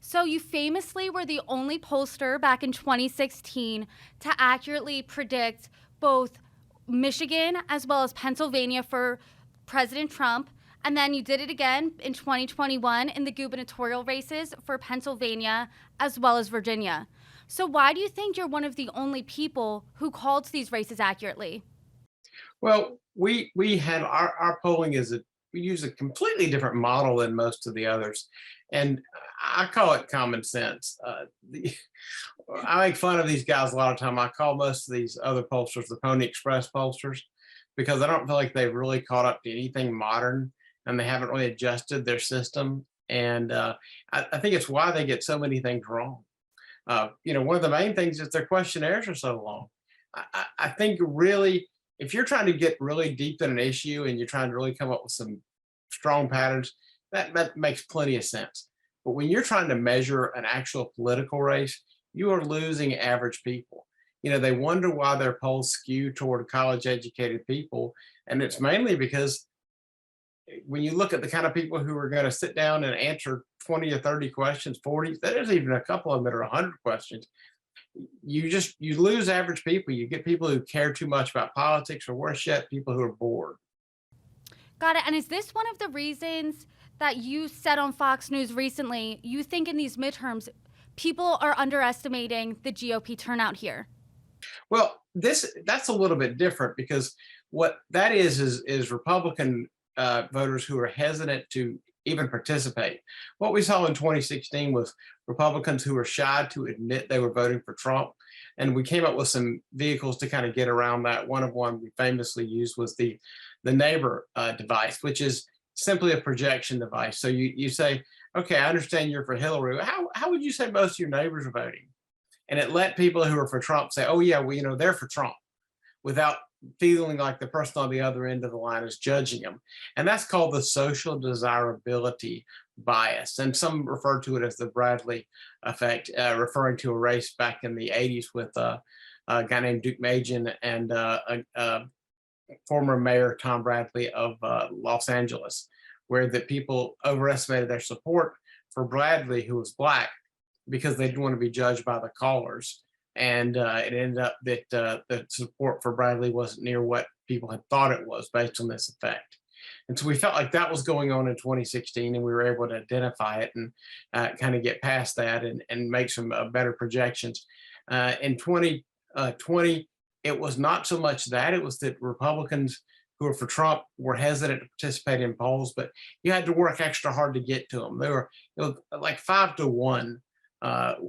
So you famously were the only pollster back in 2016 to accurately predict both Michigan as well as Pennsylvania for President Trump. And then you did it again in 2021 in the gubernatorial races for Pennsylvania as well as Virginia. So why do you think you're one of the only people who called these races accurately? Well, we have our polling we use a completely different model than most of the others, and I call it common sense. I make fun of these guys a lot of time. I call most of these other pollsters the Pony Express pollsters because I don't feel like they've really caught up to anything modern, and they haven't really adjusted their system. And I think it's why they get so many things wrong. One of the main things is their questionnaires are so long. I think really, if you're trying to get really deep in an issue and you're trying to really come up with some strong patterns, that makes plenty of sense. But when you're trying to measure an actual political race, you are losing average people. They wonder why their polls skew toward college educated people. And it's mainly because when you look at the kind of people who are going to sit down and answer 20 or 30 questions, 40, there's even a couple of them that are 100 questions. You lose average people. You get people who care too much about politics, or worse yet, people who are bored. Got it. And is this one of the reasons that you said on Fox News recently, you think in these midterms, people are underestimating the GOP turnout here? Well, that's a little bit different because what that is Republican voters who are hesitant to even participate. What we saw in 2016 was Republicans who were shy to admit they were voting for Trump, and we came up with some vehicles to kind of get around that. One we famously used was the neighbor device, which is simply a projection device. So you say, okay, I understand you're for Hillary. How would you say most of your neighbors are voting? And it let people who are for Trump say, oh yeah, well, they're for Trump, without feeling like the person on the other end of the line is judging them. And that's called the social desirability bias. And some refer to it as the Bradley effect, referring to a race back in the 80s with a guy named Duke Majan and former mayor Tom Bradley of Los Angeles, where the people overestimated their support for Bradley, who was black, because they didn't want to be judged by the callers. And it ended up that the support for Bradley wasn't near what people had thought it was based on this effect. And so we felt like that was going on in 2016, and we were able to identify it and kind of get past that and make some better projections. In 2020, it was not so much that, it was that Republicans who were for Trump were hesitant to participate in polls, but you had to work extra hard to get to them. It was like 5 to 1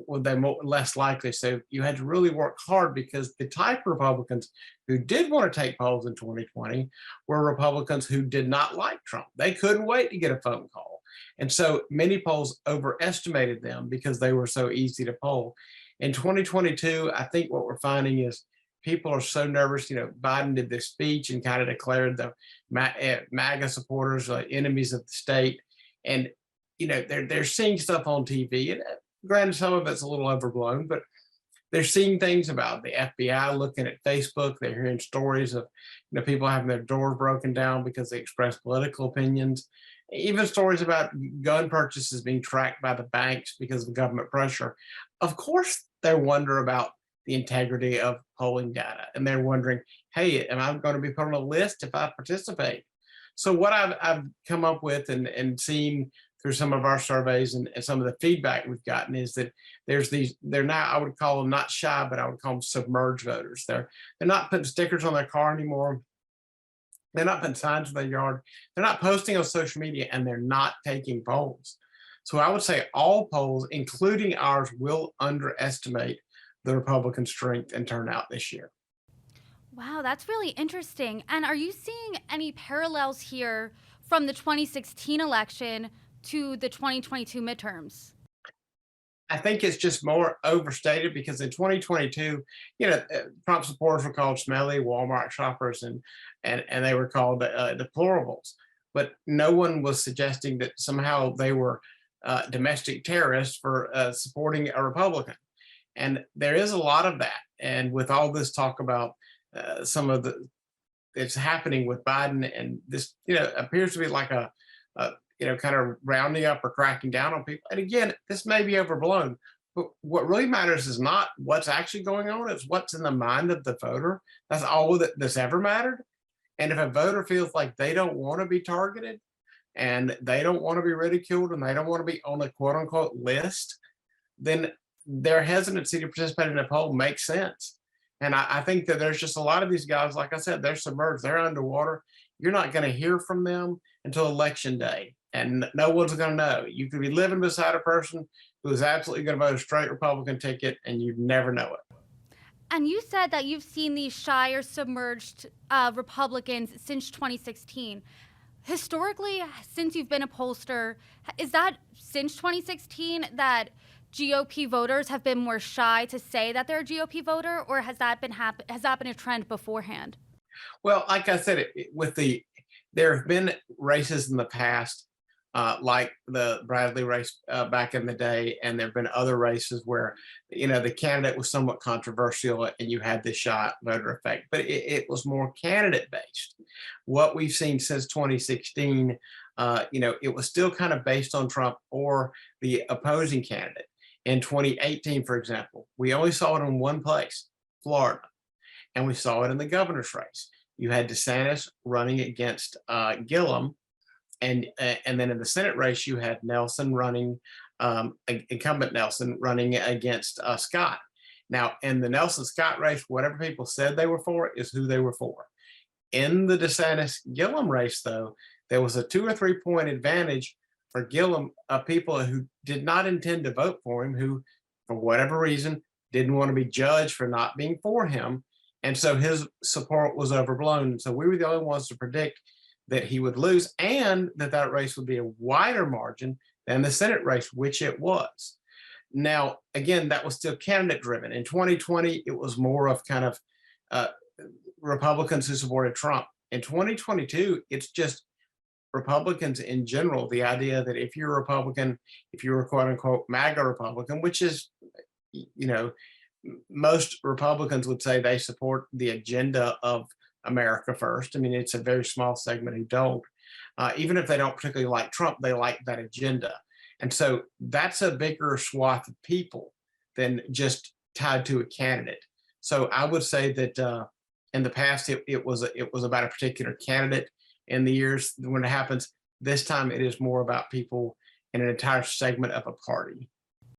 were they less likely. So you had to really work hard because the type of Republicans who did want to take polls in 2020 were Republicans who did not like Trump. They couldn't wait to get a phone call. And so many polls overestimated them because they were so easy to poll. In 2022, I think what we're finding is people are so nervous. Biden did this speech and kind of declared the MAGA supporters enemies of the state. And, they're seeing stuff on TV. And granted, some of it's a little overblown, but they're seeing things about the FBI looking at Facebook. They're hearing stories of people having their doors broken down because they express political opinions. Even stories about gun purchases being tracked by the banks because of government pressure. Of course, they wonder about the integrity of polling data, and they're wondering, hey, am I going to be put on a list if I participate? So what I've come up with and seen through some of our surveys and some of the feedback we've gotten is that they're now, I would call them not shy, but I would call them submerged voters. They're not putting stickers on their car anymore. They're not putting signs in their yard. They're not posting on social media, and they're not taking polls. So I would say all polls, including ours, will underestimate the Republican strength and turnout this year. Wow, that's really interesting. And are you seeing any parallels here from the 2016 election to the 2022 midterms? I think it's just more overstated because in 2022, Trump supporters were called smelly Walmart shoppers, and they were called deplorables. But no one was suggesting that somehow they were domestic terrorists for supporting a Republican. And there is a lot of that. And with all this talk about some of the it's happening with Biden, and this appears to be like a kind of rounding up or cracking down on people. And again, this may be overblown, but what really matters is not what's actually going on, it's what's in the mind of the voter. That's all that's ever mattered. And if a voter feels like they don't want to be targeted and they don't want to be ridiculed and they don't want to be on a quote unquote list, then their hesitancy to participate in a poll makes sense. And I think that there's just a lot of these guys, like I said, they're submerged, they're underwater. You're not going to hear from them until election day, and no one's going to know. You could be living beside a person who is absolutely going to vote a straight Republican ticket, and you'd never know it. And you said that you've seen these shy or submerged Republicans since 2016. Historically, since you've been a pollster, is that since 2016 that GOP voters have been more shy to say that they're a GOP voter, or has that been a trend beforehand? Well, like I said, there have been races in the past, like the Bradley race back in the day, and there have been other races where the candidate was somewhat controversial, and you had this shot voter effect, but it was more candidate based. What we've seen since 2016, it was still kind of based on Trump or the opposing candidate. In 2018, for example, we only saw it in one place, Florida, and we saw it in the governor's race. You had DeSantis running against Gillum, and then in the Senate race, you had Nelson running, incumbent Nelson running against Scott. Now, in the Nelson-Scott race, whatever people said they were for is who they were for. In the DeSantis-Gillum race, though, there was a 2 or 3 point advantage for Gillum of people who did not intend to vote for him, who, for whatever reason, didn't want to be judged for not being for him. And so his support was overblown. And so we were the only ones to predict that he would lose and that race would be a wider margin than the Senate race, which it was. Now, again, that was still candidate driven. In 2020, it was more of kind of Republicans who supported Trump. In 2022, it's just Republicans in general. The idea that if you're a Republican, if you're a quote unquote MAGA Republican, which is, most Republicans would say they support the agenda of America first. I mean, it's a very small segment who don't. Even if they don't particularly like Trump, they like that agenda. And so that's a bigger swath of people than just tied to a candidate. So I would say that in the past, it was about a particular candidate. In the years when it happens, this time it is more about people in an entire segment of a party.